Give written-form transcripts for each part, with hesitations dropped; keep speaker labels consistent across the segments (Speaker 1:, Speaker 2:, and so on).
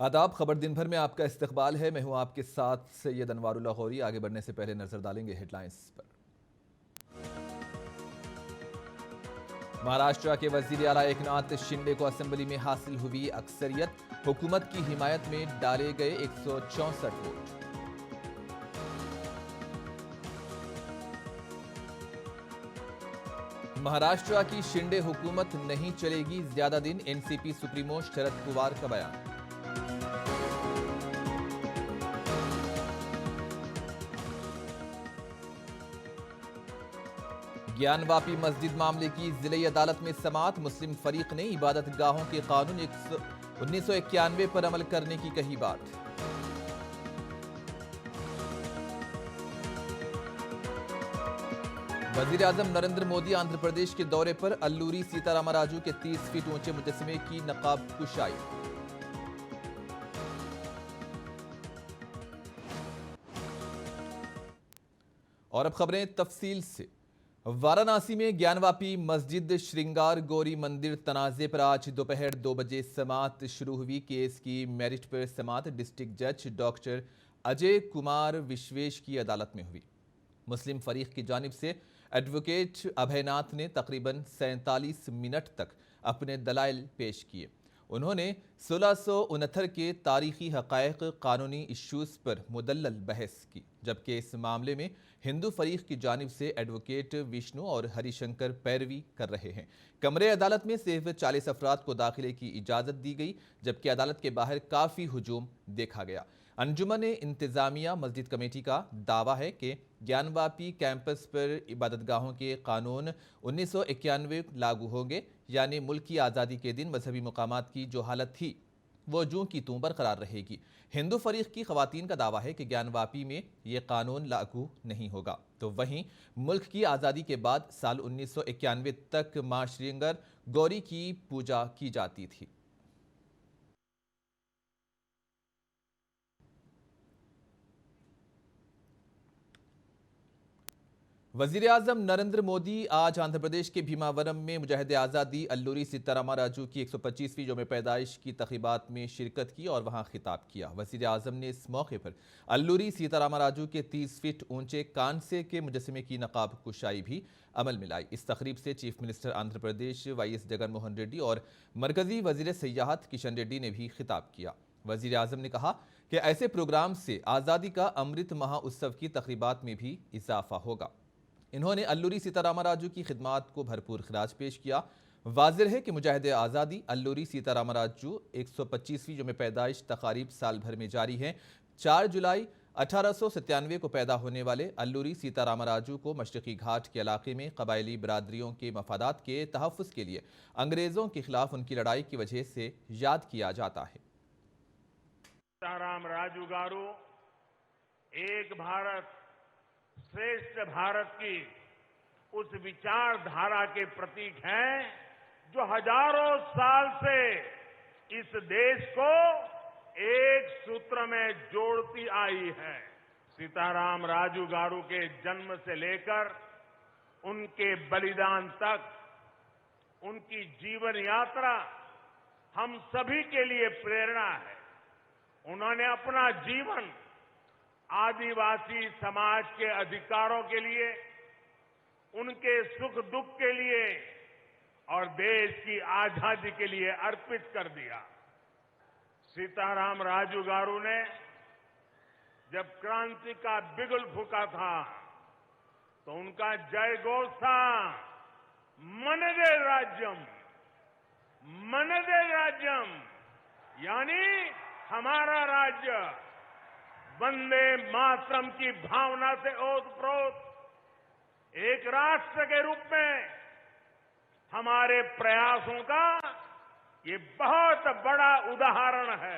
Speaker 1: आदाब। खबर दिन भर में आपका इस्तकबाल है। मैं हूं आपके साथ सैयद अनवारुल्लाह गौरी। आगे बढ़ने से पहले नजर डालेंगे हेडलाइंस पर। महाराष्ट्र के वजीर आला एकनाथ शिंदे को असेंबली में हासिल हुई अक्सरियत। हुकूमत की हिमायत में डाले गए 164 वोट। महाराष्ट्र की शिंदे हुकूमत नहीं चलेगी ज्यादा दिन, एनसीपी सुप्रीमो शरद पवार का बयान। ज्ञानवापी मस्जिद मामले की जिले अदालत में समाअत। मुस्लिम फरीक ने इबादत गाहों के कानून 1991 पर अमल करने की कही बात। वजीर आजम नरेंद्र मोदी आंध्र प्रदेश के दौरे पर। अल्लूरी सीतारामराजू के 30 फीट ऊंचे मुजस्समे की नकाब कुशाई। और अब खबरें तफसील से। वाराणसी में ज्ञानवापी मस्जिद श्रृंगार गौरी मंदिर तनाजे पर आज दोपहर 2 बजे समाअत शुरू हुई। केस की मेरिट पर समाअत डिस्ट्रिक्ट जज डॉक्टर अजय कुमार विश्वेश की अदालत में हुई। मुस्लिम फरीक की जानिब से एडवोकेट अभयनाथ ने तकरीबन 47 मिनट तक अपने दलाइल पेश किए। उन्होंने 1669 के तारीखी हक़ाइक़ कानूनी इश्यूज़ पर मुदल्लल बहस की, जबकि इस मामले में हिंदू फरीक की जानिब से एडवोकेट विष्णु और हरिशंकर पैरवी कर रहे हैं। कमरे अदालत में सिर्फ 40 अफराद को दाखिले की इजाज़त दी गई, जबकि अदालत के बाहर काफ़ी हुजूम देखा गया। अंजुमन इंतजामिया मस्जिद कमेटी का दावा है कि ज्ञानवापी कैंपस पर इबादतगाहों के कानून 1991 लागू होंगे, यानी मुल्क की आज़ादी के दिन मजहबी मकामात की जो हालत थी वो जूं की तूं बरकरार रहेगी। हिंदू फरीक की खवातीन का दावा है कि ज्ञानवापी में ये कानून लागू नहीं होगा। तो वहीं मुल्क की आज़ादी के बाद साल 1991 तक मां श्रृंगार गौरी की पूजा की जाती थी। वजीर आजम नरेंद्र मोदी आज आंध्र प्रदेश के भीमावरम में मुजाहिद आज़ादी अल्लूरी सीतारामराजू की 125वीं यौम पैदाइश की तक़रीबात में शिरकत की और वहां खिताब किया। वजीर आजम ने इस मौके पर अल्लूरी सीतारामराजू के 30 फीट ऊंचे कांसे के मुजस्समे की नकाब कुशाई भी अमल में लाई। इस तकरीब से chief minister Andhra Pradesh YS Jaganmohan Reddy और मरकजी वजीर सयाहत किशन रेड्डी ने भी खिताब किया। वजीर आजम ने कहा कि ऐसे प्रोग्राम से आज़ादी का अमृत महोत्सव की तकरीबात में भी इजाफा होगा। इन्होंने अल्लूरी सीतारामराजू की खिदमात को भरपूर खिराज पेश किया। वाज़िह है कि मुजाहिद आज़ादी अल्लूरी सीतारामराजू 125वीं यौम पैदाइश तकारीब साल भर में जारी हैं। 4 जुलाई 1897 को पैदा होने वाले अल्लूरी सीतारामराजू को मशरक़ी घाट के इलाके में कबायली बरादरियों के मफादात के तहफ़्फ़ुज़ के लिए अंग्रेज़ों के खिलाफ उनकी लड़ाई की वजह से याद किया जाता है।
Speaker 2: सीतारामराजू गारू एक भारत श्रेष्ठ भारत की उस विचारधारा के प्रतीक हैं जो हजारों साल से इस देश को एक सूत्र में जोड़ती आई है। सीताराम राजू गारू के जन्म से लेकर उनके बलिदान तक उनकी जीवन यात्रा हम सभी के लिए प्रेरणा है। उन्होंने अपना जीवन आदिवासी समाज के अधिकारों के लिए, उनके सुख दुख के लिए और देश की आजादी के लिए अर्पित कर दिया। सीताराम राजू गारू ने जब क्रांति का बिगुल फूंका था तो उनका जय घोष था, मनदे राज्यम, मनदे राज्यम, यानी हमारा राज्य। वंदे मातरम की भावना से ओतप्रोत एक राष्ट्र के रूप में हमारे प्रयासों का ये बहुत बड़ा उदाहरण है।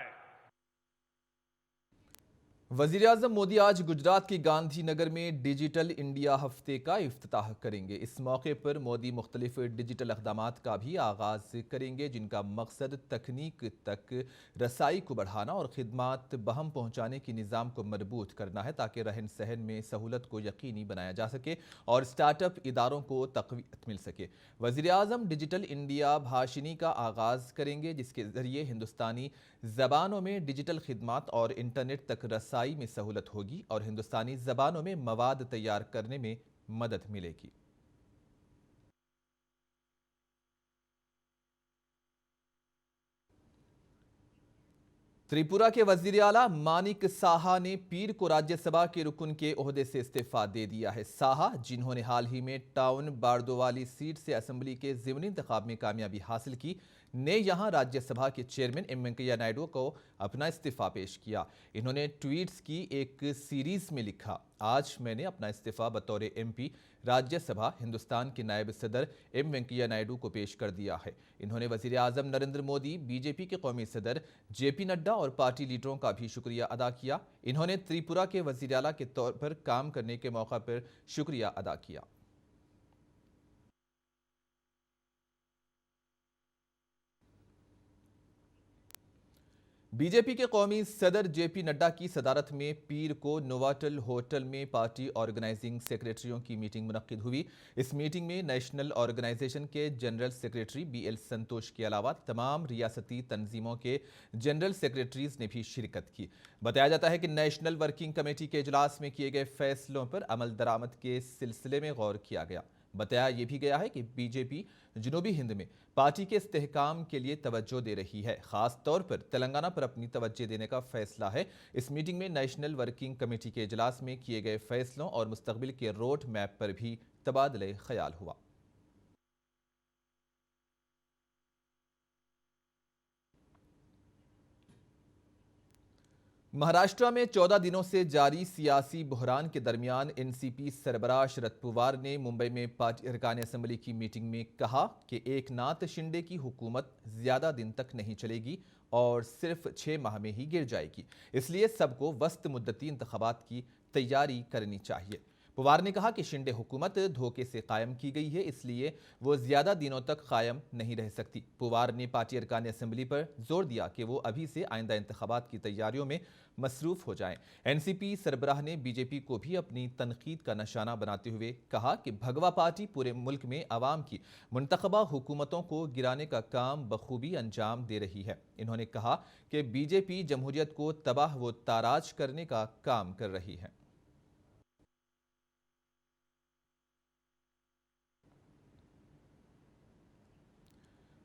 Speaker 1: वज़ीर-ए-आज़म मोदी आज गुजरात के गांधीनगर में डिजिटल इंडिया हफ्ते का इफ्तिताह करेंगे। इस मौके पर मोदी मुख्तलिफ डिजिटल इक़दामात का भी आगाज़ करेंगे, जिनका मकसद तकनीक तक रसाई को बढ़ाना और खिदमात बहम पहुँचाने के निज़ाम को मजबूत करना है, ताकि रहन सहन में सहूलत को यकीनी बनाया जा सके और स्टार्टअप इदारों को तक़वियत मिल सके। वज़ीर-ए-आज़म डिजिटल इंडिया भाषिनी का आगाज़ करेंगे, जिसके ज़रिए हिंदुस्तानी ज़बानों में डिजिटल खिदमात और इंटरनेट तक रसाई में सहूलत होगी और हिंदुस्तानी ज़बानों में मवाद तैयार करने में मदद मिलेगी। त्रिपुरा के वजीर आला मानिक साहा ने पीर को राज्यसभा के रुकन के ओहदे से इस्तीफा दे दिया है। साहा, जिन्होंने हाल ही में टाउन बारदोवाली सीट से असेंबली के ज़िमनी इंतखाब में कामयाबी हासिल की, ने यहां राज्यसभा के चेयरमैन एम वेंकैया नायडू को अपना इस्तीफा पेश किया। इन्होंने ट्वीट्स की एक सीरीज में लिखा, आज मैंने अपना इस्तीफा बतौर एमपी राज्यसभा हिंदुस्तान के नायब सदर एम वेंकैया नायडू को पेश कर दिया है। इन्होंने वजीर आजम नरेंद्र मोदी, बीजेपी के कौमी सदर जेपी नड्डा और पार्टी लीडरों का भी शुक्रिया अदा किया। इन्होंने त्रिपुरा के वजीर आला के तौर पर काम करने के मौका पर शुक्रिया अदा किया। बीजेपी के कौमी सदर जेपी नड्डा की सदारत में पीर को नोवाटल होटल में पार्टी ऑर्गेनाइजिंग सेक्रेटरियों की मीटिंग मुनक्किद हुई। इस मीटिंग में नेशनल ऑर्गेनाइजेशन के जनरल सेक्रेटरी बीएल संतोष के अलावा तमाम रियासती तंजीमों के जनरल सेक्रेटरीज ने भी शिरकत की। बताया जाता है कि नेशनल वर्किंग कमेटी के इजलास में किए गए फैसलों पर अमल दरामद के सिलसिले में गौर किया गया। बताया यह भी गया है कि बीजेपी जनूबी हिंद में पार्टी के इस्तेहकाम के लिए तवज्जो दे रही है, खास तौर पर तेलंगाना पर अपनी तवज्जो देने का फैसला है। इस मीटिंग में नेशनल वर्किंग कमेटी के इजलास में किए गए फैसलों और मुस्तकबिल के रोड मैप पर भी तबादले ख्याल हुआ। महाराष्ट्र में 14 दिनों से जारी सियासी बहरान के दरमियान एनसीपी सरबराह शरद पवार ने मुंबई में पार्टी अरकान असेंबली की मीटिंग में कहा कि एकनाथ शिंदे की हुकूमत ज्यादा दिन तक नहीं चलेगी और सिर्फ 6 माह में ही गिर जाएगी, इसलिए सबको वस्त मुद्दती इंतखाबात की तैयारी करनी चाहिए। पवार ने कहा कि शिंदे हुकूमत धोखे से कायम की गई है, इसलिए वो ज्यादा दिनों तक कायम नहीं रह सकती। पवार ने पार्टी अरकान असेंबली पर जोर दिया कि वो अभी से आइंदा इंतखाबात की तैयारियों में मसरूफ हो जाएं। एनसीपी सरबराह ने बीजेपी को भी अपनी तनकीद का निशाना बनाते हुए कहा कि भगवा पार्टी पूरे मुल्क में अवाम की मुंतखबा हुकूमतों को गिराने का काम बखूबी अंजाम दे रही है। इन्होंने कहा कि बीजेपी जमहूरियत को तबाह व ताराज करने का काम कर रही है।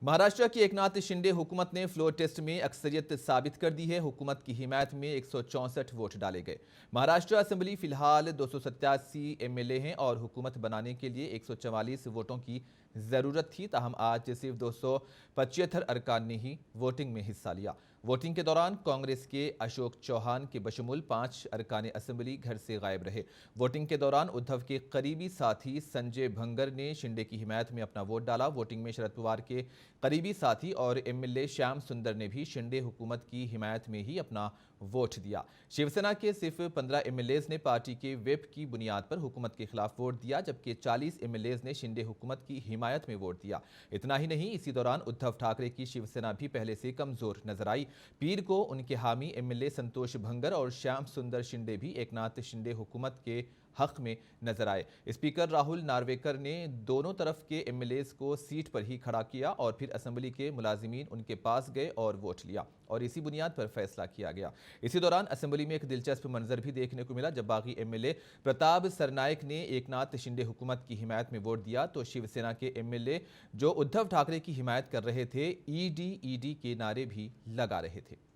Speaker 1: महाराष्ट्र की एकनाथ शिंदे हुकूमत ने फ्लोर टेस्ट में अक्सरियत साबित कर दी है। हुकूमत की हिमायत में 164 वोट डाले गए। महाराष्ट्र असेंबली फिलहाल 287 एमएलए हैं और हुकूमत बनाने के लिए 144 वोटों की ज़रूरत थी। ताहम आज सिर्फ 275 अरकान ने ही वोटिंग में हिस्सा लिया। वोटिंग के दौरान कांग्रेस के अशोक चौहान के बशमूल 5 अरकान असेंबली घर से गायब रहे। वोटिंग के दौरान उद्धव के करीबी साथी संजय भंगर ने शिंदे की हिमायत में अपना वोट डाला। वोटिंग में शरद पवार के करीबी साथी और एमएलए श्याम सुंदर ने भी शिंदे हुकूमत की हिमायत में ही अपना वोट दिया। शिवसेना के सिर्फ 15 एमएलएज ने पार्टी के व्हिप की बुनियाद पर हुकूमत के खिलाफ वोट दिया, जबकि 40 एमएलएज ने शिंदे हुकूमत की हिमायत में वोट दिया। इतना ही नहीं, इसी दौरान उद्धव ठाकरे की शिवसेना भी पहले से कमजोर नजर आई। पीर को उनके हामी एमएलए संतोष भंगर और श्याम सुंदर शिंदे भी एकनाथ शिंदे हुकूमत के हक में नजर आए। स्पीकर राहुल नार्वेकर ने दोनों तरफ के एमएलएज को सीट पर ही खड़ा किया और फिर असेंबली के मुलाजिमीन उनके पास गए और वोट लिया और इसी बुनियाद पर फैसला किया गया। इसी दौरान असेंबली में एक दिलचस्प मंजर भी देखने को मिला। जब बागी एमएलए प्रताप सरनायक ने एकनाथ शिंदे हुकूमत की हिमायत में वोट दिया तो शिवसेना के एमएलए जो उद्धव ठाकरे की हिमायत कर रहे थे, ईडी के नारे भी लगा रहे थे।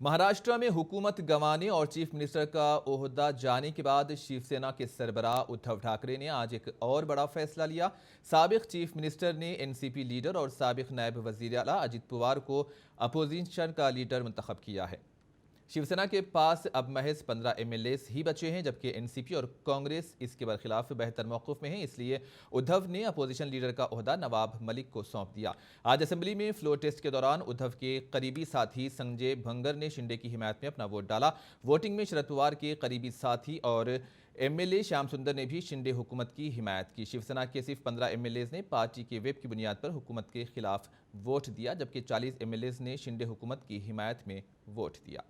Speaker 1: महाराष्ट्र में हुकूमत गंवाने और चीफ मिनिस्टर का ओहदा जाने के बाद शिवसेना के सरबराह उद्धव ठाकरे ने आज एक और बड़ा फैसला लिया। साबिक चीफ मिनिस्टर ने एनसीपी लीडर और साबिक नायब वजीर आला अजित पवार को अपोजिशन का लीडर मुंतखब किया है। शिवसेना के पास अब महज 15 एमएलएस ही बचे हैं, जबकि एनसीपी और कांग्रेस इसके बरखिलाफ बेहतर मौक़िफ़ में हैं। इसलिए उद्धव ने अपोजिशन लीडर का ओहदा नवाब मलिक को सौंप दिया। आज असेंबली में फ्लोर टेस्ट के दौरान उद्धव के करीबी साथी संजय भंगर ने शिंदे की हिमायत में अपना वोट डाला। वोटिंग में शरद पवार के करीबी साथी और एमएलए श्याम सुंदर ने भी शिंदे हुकूमत की हिमायत की। शिवसेना के सिर्फ 15 एमएलएस ने पार्टी के व्हिप की बुनियाद पर हुकूमत के खिलाफ वोट दिया, जबकि 40 एमएलएस ने शिंदे हुकूमत की हिमायत में वोट दिया।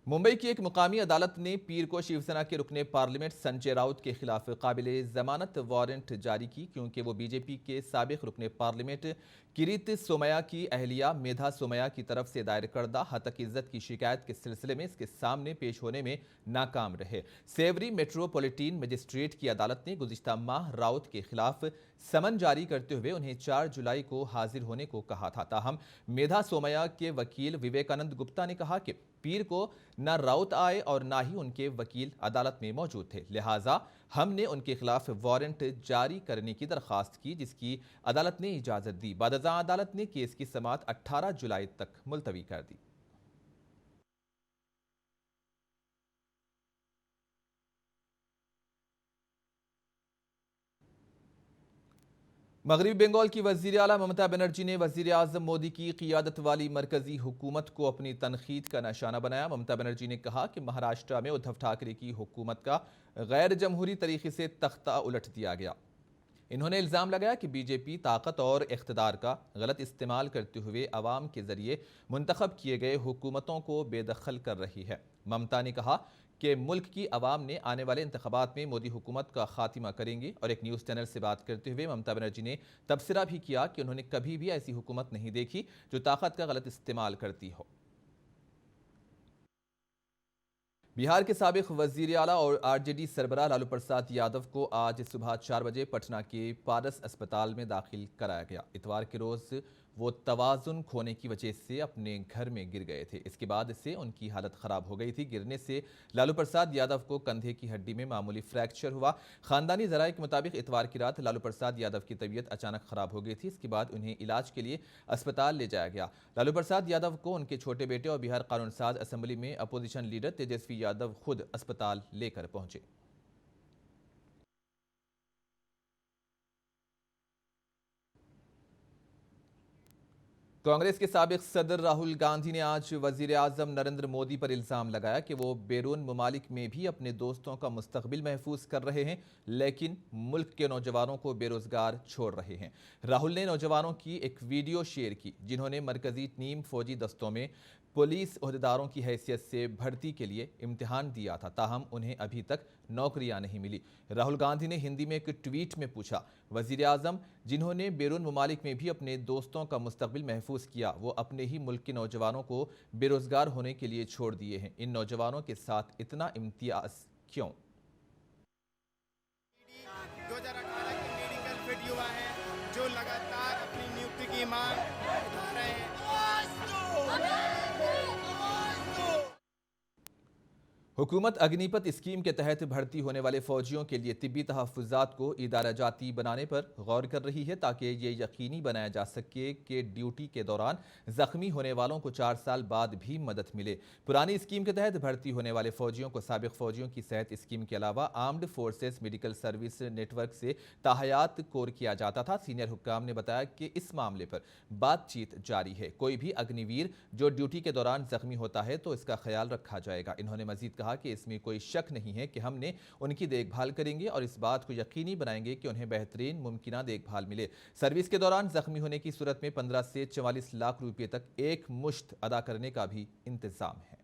Speaker 1: मुंबई की एक मुकामी अदालत ने पीर को शिवसेना के रुकने पार्लियामेंट संजय राउत के खिलाफ काबिले जमानत वारंट जारी की, क्योंकि वो बीजेपी के साबिक रुकने पार्लियामेंट किरीट सोमैया की अहलिया मेधा सोमैया की तरफ से दायर करदा हतक इज्जत की शिकायत के सिलसिले में इसके सामने पेश होने में नाकाम रहे। सेवरी मेट्रोपॉलिटन मजिस्ट्रेट की अदालत ने गुज़िश्ता माह राउत के खिलाफ समन जारी करते हुए उन्हें 4 जुलाई को हाजिर होने को कहा था। ताहम मेधा सोमैया के वकील विवेकानंद गुप्ता ने कहा कि पीर को न राउत आए और न ही उनके वकील अदालत में मौजूद थे, लिहाजा हमने उनके खिलाफ वारंट जारी करने की दरखास्त की, जिसकी अदालत ने इजाजत दी। बादशाह अदालत ने केस की समाअत 18 जुलाई तक मुलतवी कर दी। मगरबी बंगाल की वज़ीर आला ममता बनर्जी ने वज़ीर आज़म मोदी की क़ियादत वाली मरकजी हुकूमत को अपनी तनकीद का निशाना बनाया। ममता बनर्जी ने कहा कि महाराष्ट्र में उद्धव ठाकरे की हुकूमत का गैर जमहूरी तरीके से तख्ता उलट दिया गया। इन्होंने इल्ज़ाम लगाया कि बीजेपी ताकत और इख्तिदार का गलत इस्तेमाल करते हुए अवाम के जरिए मुंतखब किए गए हुकूमतों को बेदखल कर रही है। ममता ने कहा कि मुल्क की आवाम ने आने वाले इंतखाबात में मोदी हुकूमत का खात्मा करेंगे। और एक न्यूज़ चैनल से बात करते हुए ममता बनर्जी ने तबसरा भी किया कि उन्होंने कभी भी ऐसी हुकूमत नहीं देखी जो ताकत का गलत इस्तेमाल करती हो। बिहार के साबिक वज़ीर आला और आरजेडी सरबराह लालू प्रसाद यादव को आज सुबह 4 बजे पटना के पारस अस्पताल में दाखिल कराया गया। इतवार के रोज़ वो तवाज़ुन खोने की वजह से अपने घर में गिर गए थे। इसके बाद से उनकी हालत ख़राब हो गई थी। गिरने से लालू प्रसाद यादव को कंधे की हड्डी में मामूली फ्रैक्चर हुआ। ख़ानदानी ज़राए के मुताबिक इतवार की रात लालू प्रसाद यादव की तबीयत अचानक ख़राब हो गई थी। इसके बाद उन्हें इलाज के लिए अस्पताल ले जाया गया। लालू प्रसाद यादव को उनके छोटे बेटे और बिहार कानून साज असेंबली में अपोजिशन लीडर तेजस्वी यादव खुद अस्पताल लेकर पहुंचे। कांग्रेस के साबिक सदर राहुल गांधी ने आज वजीर आजम नरेंद्र मोदी पर इल्ज़ाम लगाया कि वो बैरून ममालिक में भी अपने दोस्तों का मुस्तकबिल महफूज कर रहे हैं, लेकिन मुल्क के नौजवानों को बेरोजगार छोड़ रहे हैं। राहुल ने नौजवानों की एक वीडियो शेयर की जिन्होंने मरकजी नीम फौजी दस्तों में पुलिस ओहदेदारों की हैसियत से भर्ती के लिए इम्तिहान दिया था, ताहम उन्हें अभी तक नौकरियां नहीं मिली। राहुल गांधी ने हिंदी में एक ट्वीट में पूछा, वजीर आजम जिन्होंने बैरून ममालिक में भी अपने दोस्तों का मुस्तकबिल महफूज किया, वो अपने ही मुल्क के नौजवानों को बेरोजगार होने के लिए छोड़ दिए हैं। इन नौजवानों के साथ इतना इम्तियाज क्यों?
Speaker 3: 2018 के मेडिकल फिट युवा हैं जो लगातार अपनी नियुक्ति की मांग उठा रहे हैं।
Speaker 1: हुकूमत अग्निपथ स्कीम के तहत भर्ती होने वाले फौजियों के लिए तिब्बी तहफ़्फ़ुज़ात को इदारा जाती बनाने पर गौर कर रही है, ताकि ये यकीनी बनाया जा सके कि ड्यूटी के दौरान ज़ख्मी होने वालों को 4 साल बाद भी मदद मिले। पुरानी स्कीम के तहत भर्ती होने वाले फौजियों को साबिक फौजियों की सेहत स्कीम के अलावा armed forces medical service network से ताहयात कोर किया जाता था। सीनियर हुक्काम ने बताया कि इस मामले पर बातचीत जारी है। कोई भी अग्निवीर जो ड्यूटी के दौरान जख्मी होता है तो इसका ख्याल रखा जाएगा। इन्होंने मजीद कहा कि इसमें कोई शक नहीं है कि हमने उनकी देखभाल करेंगे और इस बात को यकीनी बनाएंगे कि उन्हें बेहतरीन मुमकिना देखभाल मिले। सर्विस के दौरान जख्मी होने की सूरत में 15 से 44 लाख रुपए तक एक मुश्त अदा करने का भी इंतजाम है।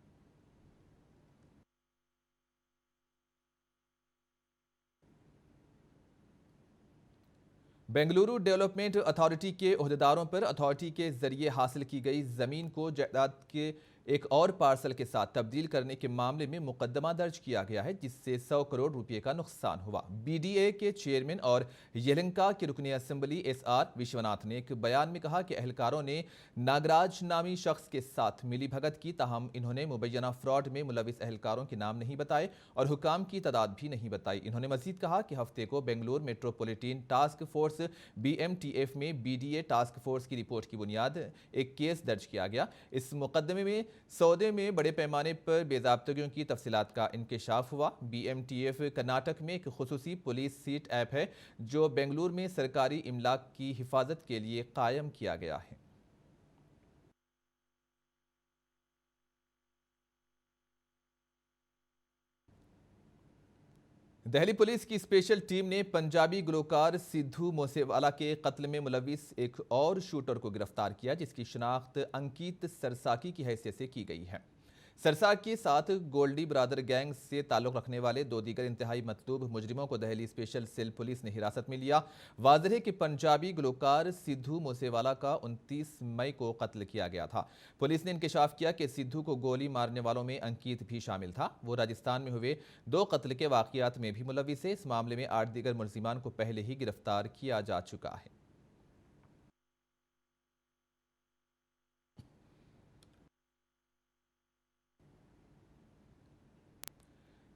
Speaker 1: बेंगलुरु डेवलपमेंट अथॉरिटी के ओहदेदारों पर अथॉरिटी के जरिए हासिल की गई जमीन को जायदाद के एक और पार्सल के साथ तब्दील करने के मामले में मुकदमा दर्ज किया गया है, जिससे 100 करोड़ रुपए का नुकसान हुआ। बीडीए के चेयरमैन और यलहंका के रुकने असेंबली एसआर विश्वनाथ ने एक बयान में कहा कि एहलकारों ने नागराज नामी शख्स के साथ मिलीभगत की, ताहम इन्होंने मुबैना फ्रॉड में मुलविस एहलकारों के नाम नहीं बताए और हुकाम की तादाद भी नहीं बताई। इन्होंने मजीद कहा कि हफ्ते को Bengaluru metropolitan task force BMTF में बीडीए टास्क फोर्स की रिपोर्ट की बुनियाद एक केस दर्ज किया गया। इस मुकदमे में सौदे में बड़े पैमाने पर बेज़ाब्तगियों की तफसीलात का इंकशाफ हुआ। BMTF कर्नाटक में एक खुसूसी पुलिस सीट ऐप है जो बेंगलुरु में सरकारी इमलाक की हिफाजत के लिए कायम किया गया है। दिल्ली पुलिस की स्पेशल टीम ने पंजाबी गुलकार सिद्धू मूसेवाला के कत्ल में मुलविस एक और शूटर को गिरफ्तार किया, जिसकी शिनाख्त अंकित सरसाकी की हैसियत से की गई है। सरसाकी के साथ गोल्डी ब्रादर गैंग से ताल्लुक रखने वाले 2 दीगर इंतहाई मतलूब मुजरिमों को दिल्ली स्पेशल सेल पुलिस ने हिरासत में लिया। वाज़ेह है कि पंजाबी गुलकार सिद्धू मूसेवाला का 29 मई को कत्ल किया गया था। पुलिस ने इंकशाफ किया कि सिद्धू को गोली मारने वालों में अंकित भी शामिल था। वो राजस्थान में हुए 2 कत्ल के वाक़यात में भी मुलविस है। इस मामले में 8 दीगर मुलजिमान को पहले ही गिरफ्तार किया जा चुका है।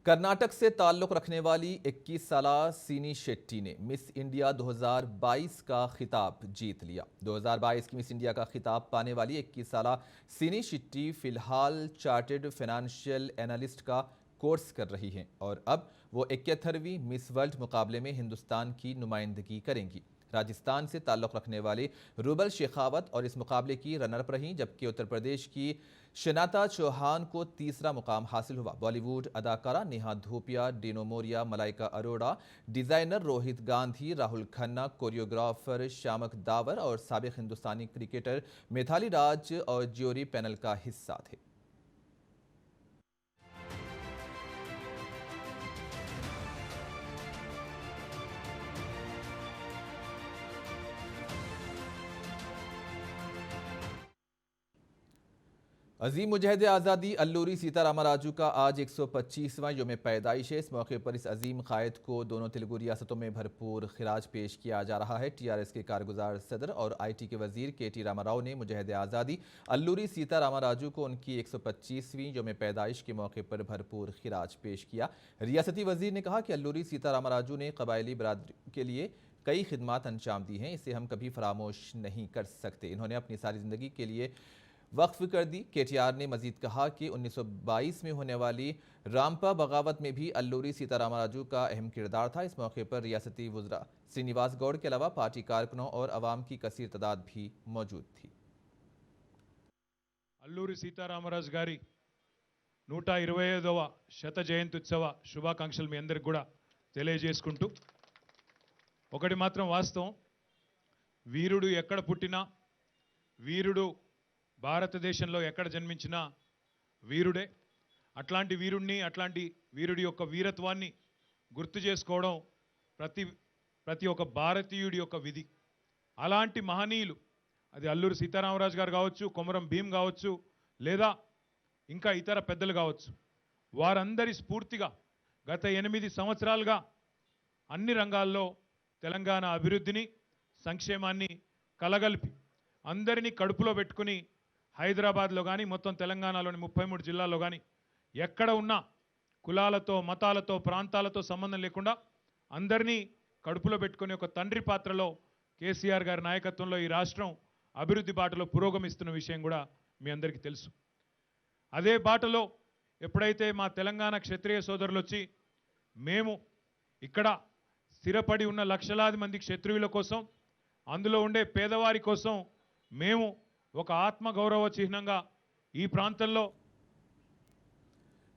Speaker 1: कर्नाटक से ताल्लुक रखने वाली 21 साला सीनी शेट्टी ने मिस इंडिया 2022 का खिताब जीत लिया। 2022 की मिस इंडिया का खिताब पाने वाली 21 साला सीनी शेट्टी फिलहाल चार्टर्ड फाइनेंशियल एनालिस्ट का कोर्स कर रही हैं और अब वो 71वीं मिस वर्ल्ड मुकाबले में हिंदुस्तान की नुमाइंदगी करेंगी। राजस्थान से ताल्लुक़ रखने वाली रूबल शेखावत और इस मुकाबले की रनरअप रहीं, जबकि उत्तर प्रदेश की शनाता चौहान को तीसरा मुकाम हासिल हुआ। बॉलीवुड अदाकारा नेहा धूपिया, डिनो मोरिया, मलाइका अरोड़ा, डिज़ाइनर रोहित गांधी, राहुल खन्ना, कोरियोग्राफर शामक दावर और साबिक हिंदुस्तानी क्रिकेटर मिथाली राज और ज्यूरी पैनल का हिस्सा थे। अजीम मुजाहिद आज़ादी अल्लूरी सीतारामराजू का आज 125वां योम पैदाइश है। इस मौके पर इस अजीम कायद को दोनों तेलुगु रियासतों में भरपूर खिराज पेश किया जा रहा है। TRS के कारगुजार सदर और IT के वजीर KT रामाराव ने मुजाहिद आज़ादी अल्लूरी सीतारामराजू को उनकी 125वीं योम पैदाइश के मौके पर भरपूर खिराज पेश किया। रियासती वजीर ने कहा कि अल्लूरी सीतारामराजू ने कबायली बरादरी के लिए कई खिदमात अंजाम दी हैं, इसे हम कभी फरामोश नहीं कर सकते। इन्होंने अपनी सारी ज़िंदगी के लिए वक्फ कर दी। KTR ने मजीद कहा कि 1922 में होने वाली रामपा बगावत में भी अल्लूरी सीतारामराजू का अहम किरदार था। इस मौके पर रियासती वज़रा श्रीनिवास गौड़ के अलावा पार्टी कारकुनों और अवाम की कसीर तादाद भी मौजूद थी।
Speaker 4: అల్లూరి సీతారామరాజు గారి 125వ శత జయంత్యుత్సవ శుభాకాంక్షలు మీ అందరికి కూడా తెలియజేసుకుంటూ, ఒకటి మాత్రం వాస్తవం, వీరుడు ఎక్కడ పుట్టినా, వీరుడు భారతదేశంలో ఎక్కడ జన్మించినా వీరుడే. అట్లాంటి వీరుడిని, అట్లాంటి వీరుడి యొక్క వీరత్వాన్ని గుర్తు చేసుకోవడం ప్రతి ఒక్క భారతీయుడి యొక్క విధి. అలాంటి మహనీయులు, అది అల్లూరి సీతారామరాజు గారు కావచ్చు, కొమరం భీం కావచ్చు, లేదా ఇంకా ఇతర పెద్దలు కావచ్చు, వారందరి స్ఫూర్తిగా గత 8 సంవత్సరాలుగా అన్ని రంగాల్లో తెలంగాణ అభివృద్ధిని, సంక్షేమాన్ని కలగలిపి అందరినీ కడుపులో పెట్టుకుని హైదరాబాద్లో కానీ మొత్తం తెలంగాణలోని 33 జిల్లాల్లో కానీ ఎక్కడ ఉన్నా కులాలతో, మతాలతో, ప్రాంతాలతో సంబంధం లేకుండా అందరినీ కడుపులో పెట్టుకుని ఒక తండ్రి పాత్రలో కేసీఆర్ గారి నాయకత్వంలో ఈ రాష్ట్రం అభివృద్ధి బాటలో పురోగమిస్తున్న విషయం కూడా మీ అందరికీ తెలుసు. అదే బాటలో ఎప్పుడైతే మా తెలంగాణ క్షత్రియ సోదరులు వచ్చి మేము ఇక్కడ స్థిరపడి ఉన్న లక్షలాది మంది క్షత్రియుల కోసం, అందులో ఉండే పేదవారి కోసం మేము ఒక ఆత్మగౌరవ చిహ్నంగా ఈ ప్రాంతంలో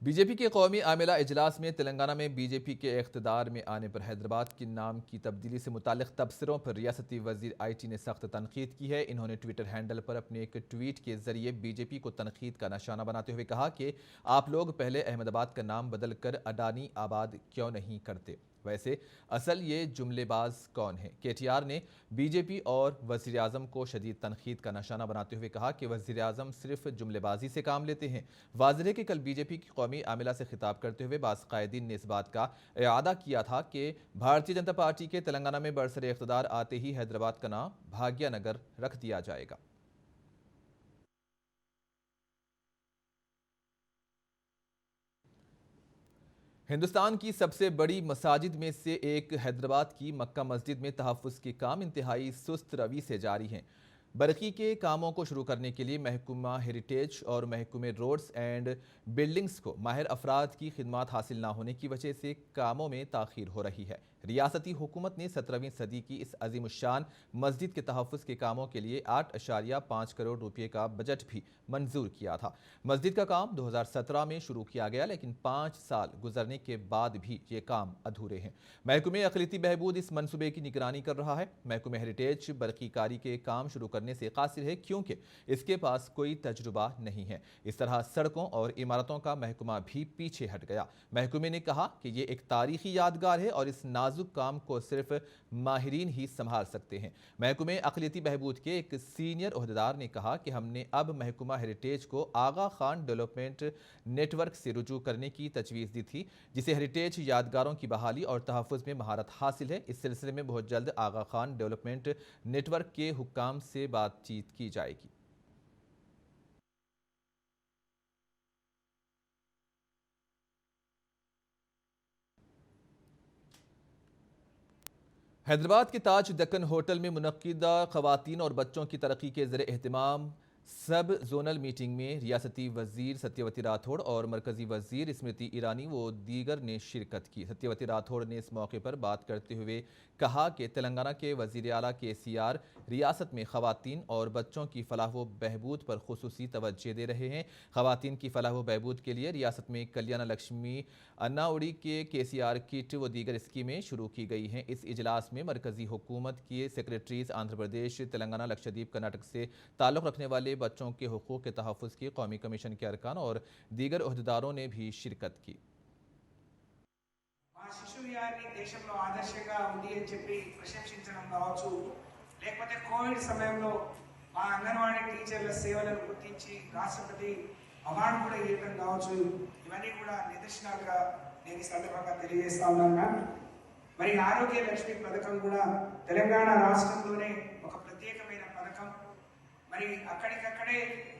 Speaker 1: बीजेपी के कौमी आमिला इजलास में तेलंगाना में बीजेपी के इख्तिदार में आने पर हैदराबाद के नाम की तब्दीली से मुतालिक तबसरों पर रियासती वजीर IT ने सख्त तनकीद की है। इन्होंने ट्विटर हैंडल पर अपने एक ट्वीट के जरिए बीजेपी को तनकीद का निशाना बनाते हुए कहा कि आप लोग पहले अहमदाबाद का नाम बदल कर अडानी आबाद क्यों नहीं करते। वैसे असल ये जुमलेबाज कौन है? केटीआर ने बीजेपी और वज़ीर आज़म को शदीद तनकीद का निशाना बनाते हुए कहा कि वज़ीर आज़म सिर्फ जुमलेबाजी से काम लेते हैं। वाज़ेह है कि कल बीजेपी की कौमी आमिला से खिताब करते हुए बाज़ कायदीन ने इस बात का इआदा किया था कि भारतीय जनता पार्टी के तेलंगाना में बरसरे इक़्तिदार आते ही हैदराबाद का नाम भाग्यनगर रख दिया जाएगा। हिंदुस्तान की सबसे बड़ी मसाजिद में से एक हैदराबाद की मक्का मस्जिद में तहफ़्फ़ुज़ के काम इंतहाई सुस्त रवि से जारी हैं। बरकी के कामों को शुरू करने के लिए महकमा हेरिटेज और महकमे रोड्स एंड बिल्डिंग्स को माहिर अफराद की खिदमात हासिल ना होने की वजह से कामों में ताख़ीर हो रही है। रियासती हुकूमत ने 17वीं सदी की इस अजीमुशान मस्जिद के तहफ़्फ़ुज़ के कामों के लिए 8.5 करोड़ रुपये का बजट भी मंजूर किया था। मस्जिद का काम 2017 में शुरू किया गया, लेकिन 5 साल गुजरने के बाद भी ये काम अधूरे हैं। महकमे अक़लियती बहबूद इस मनसूबे की निगरानी कर रहा है। महकमे हेरिटेज बरक़ीकारी के काम शुरू करने से कासिर है, क्योंकि इसके पास कोई तजुर्बा नहीं है। इस तरह सड़कों और इमारतों का महकमा भी पीछे हट गया। महकमे ने कहा कि ये एक तारीखी यादगार है और इस नाजुक काम को सिर्फ माहिरीन ही संभाल सकते हैं। महकमे अक़लियती बहबूद के एक सीनियर ओहदेदार ने कहा कि हमने अब महकमा हेरिटेज को आगा खान डेवलपमेंट नेटवर्क से रुजू करने की तजवीज़ दी थी, जिसे हेरिटेज यादगारों की बहाली और तहफ़्फ़ुज़ में महारत हासिल है। इस सिलसिले में बहुत जल्द आगा खान डेवलपमेंट नेटवर्क के हुक्काम से बातचीत की जाएगी। हैदराबाद के ताज दक्कन होटल में मुनक्किदा ख़वातीन और बच्चों की तरक्की के ज़रिए एहतमाम सब जोनल मीटिंग में रियासती वज़ीर सत्यवती राठौड़ और मरकज़ी वज़ीर स्मृति ईरानी व दीगर ने शिरकत की। सत्यवती राठौड़ ने इस मौके पर बात करते हुए कहा कि तेलंगाना के वज़ीर आला केसीआर रियासत में ख़वातीन और बच्चों की फलाह व बहबूद पर खुसूसी तवज्जो दे रहे हैं। ख़वातीन की फलाह व बहबूद के लिए रियासत में कल्याण लक्ष्मी अन्नाउड़ी के केसीआर किट व दीगर स्कीमें शुरू की गई हैं। इस इजलास में मरकज़ी हुकूमत के सेक्रेटरीज आंध्र प्रदेश, तेलंगाना, लक्षद्वीप, कर्नाटक से ताल्लुक़ रखने वाले बच्चों के हुकूक़ के तहफ़्फ़ुज़ की कौमी कमीशन के अरकान और दीगर ओहदेदारों ने भी शिरकत की।
Speaker 5: శిశు విహారాన్ని దేశంలో ఆదర్శంగా ఉంది అని చెప్పి ప్రశంసించడం కావచ్చు, లేకపోతే కోవిడ్ సమయంలో మా అంగన్వాడీ టీచర్ల సేవలను గుర్తించి రాష్ట్రపతి అవార్డు కూడా ఇవ్వడం కావచ్చు, ఇవన్నీ కూడా నిదర్శనాలుగా నేను ఈ సందర్భంగా తెలియజేస్తా ఉన్నాను మ్యామ్. మరి ఆరోగ్య లక్ష్మి పథకం కూడా తెలంగాణ రాష్ట్రంలోనే ఒక ప్రత్యేకమైన పథకం. మరి అక్కడికక్కడే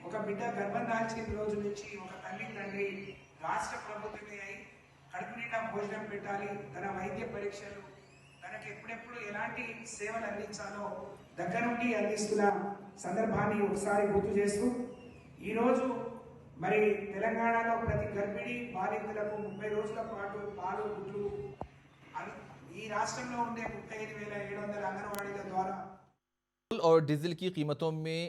Speaker 5: ఒక బిడ్డ గర్భం దాల్చిన రోజు నుంచి ఒక తల్లి తండ్రి రాష్ట్ర ప్రభుత్వమే అయి కడుపు నిండా భోజనం పెట్టాలి, తన వైద్య పరీక్షలు, తనకి ఎప్పుడెప్పుడు ఎలాంటి సేవలు అందించాలో దగ్గర నుండి అందిస్తున్న సందర్భాన్ని ఒకసారి గుర్తు చేస్తూ ఈరోజు మరి తెలంగాణలో ప్రతి గర్భిణీ బాలింతలకు 30 రోజుల పాటు పాలు, గుడ్లు ఈ రాష్ట్రంలో ఉండే 35,700 అంగన్వాడీల ద్వారా
Speaker 1: और डीजल की कीमतों में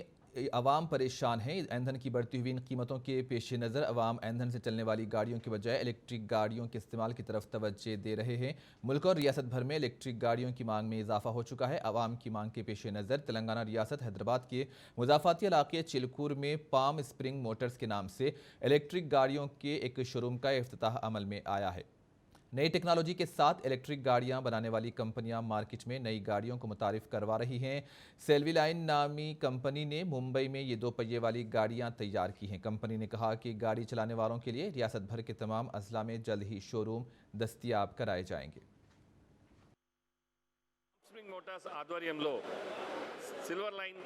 Speaker 1: अवाम परेशान है। ईंधन की बढ़ती हुई इन कीमतों के पेश नज़र अवाम ईंधन से चलने वाली गाड़ियों के बजाय इलेक्ट्रिक गाड़ियों के इस्तेमाल की तरफ तवज्जो दे रहे हैं। मुल्क और रियासत भर में इलेक्ट्रिक गाड़ियों की मांग में इजाफा हो चुका है। अवाम की मांग के पेश नज़र तेलंगाना रियासत हैदराबाद के मुजाफाती इलाके चिलकूर में पाम स्प्रिंग मोटर्स के नाम से इलेक्ट्रिक गाड़ियों के एक शोरूम का इफ्तिताह अमल में आया है। नई टेक्नोलॉजी के साथ इलेक्ट्रिक गाड़ियां बनाने वाली कंपनियां मार्केट में नई गाड़ियों को मुतारिफ करवा रही हैं। सेल्वी लाइन नामी कंपनी ने मुंबई में ये 2 पहिए वाली गाड़ियां तैयार की हैं। कंपनी ने कहा कि गाड़ी चलाने वालों के लिए रियासत भर के तमाम अजला में जल्द ही शोरूम दस्तयाब कराए जाएंगे।
Speaker 6: स्प्रिंग मोटर्स आध्वर्यंलो सिल्वर लाइन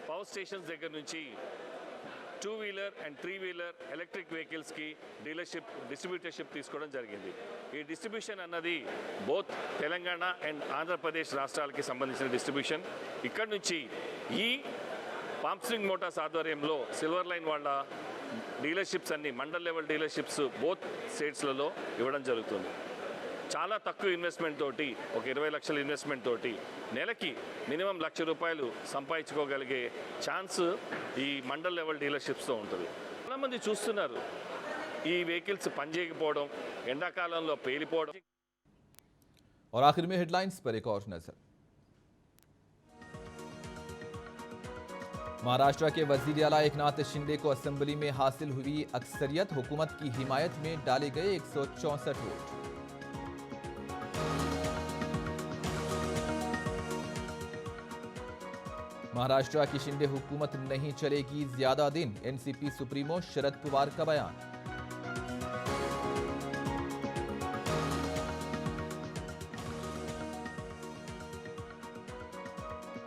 Speaker 6: पवर स्टेशन्स దగ్గర నుంచి 2 వీలర్ అండ్ 3 వీలర్ ఎలక్ట్రిక్ వెహికల్స్కి డిస్ట్రిబ్యూటర్షిప్ తీసుకోవడం జరిగింది. ఈ డిస్ట్రిబ్యూషన్ అన్నది బోత్ తెలంగాణ అండ్ ఆంధ్రప్రదేశ్ రాష్ట్రాలకి సంబంధించిన డిస్ట్రిబ్యూషన్. ఇక్కడ నుంచి ఈ పామ్ స్ప్రింగ్ మోటార్స్ ఆధ్వర్యంలో సిల్వర్ లైన్ వాళ్ళ డీలర్షిప్స్ అన్ని మండల్ లెవెల్ డీలర్షిప్స్ బోత్ స్టేట్స్లలో ఇవ్వడం జరుగుతుంది. చాలా తక్కువ ఇన్వెస్ట్మెంట్ తోటి, ఒక 20 లక్షల ఇన్వెస్ట్మెంట్ తోటి నెలకి మినిమం ₹1,00,000 సంపాదించుకోగలిగే ఛాన్స్ ఈ మండల్ లెవెల్ డీలర్షిప్స్తో ఉంటుంది. చాలామంది చూస్తున్నారు ఈ వెహికల్స్ పనిచేయకపోవడం, ఎండాకాలంలో పేలిపోవడం.
Speaker 1: और आखिर में हेडलाइंस पर एक और नजर। महाराष्ट्र के वजीर आला एकनाथ शिंदे को असेंबली में हासिल हुई अक्सरियत, हुकूमत की हिमायत में डाले गए 164 वोट। महाराष्ट्र की शिंदे हुकूमत नहीं चलेगी ज्यादा दिन, एनसीपी सुप्रीमो शरद पवार का बयान।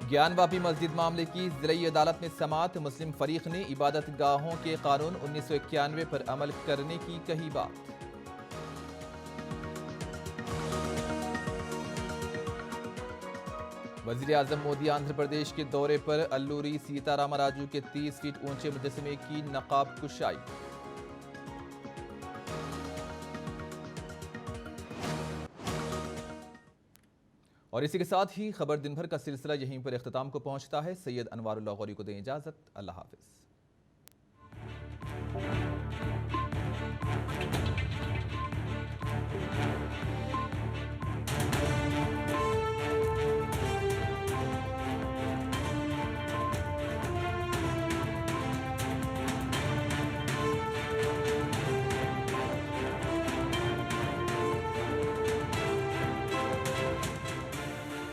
Speaker 1: ज्ञानवापी मस्जिद मामले की जिलाई अदालत में समाअत, मुस्लिम फरीक ने इबादत गाहों के कानून 1991 पर अमल करने की कही बात। वजीर आजम मोदी आंध्र प्रदेश के दौरे पर, अल्लूरी सीतारामराजू के 30 फीट ऊंचे मुजस्समे की नकाब कुशाई। और इसी के साथ ही खबर दिन भर का सिलसिला यहीं पर इख्तिताम को पहुंचता है। सैयद अनवारुल्लाह गौरी को दें इजाजत। अल्लाह हाफिज।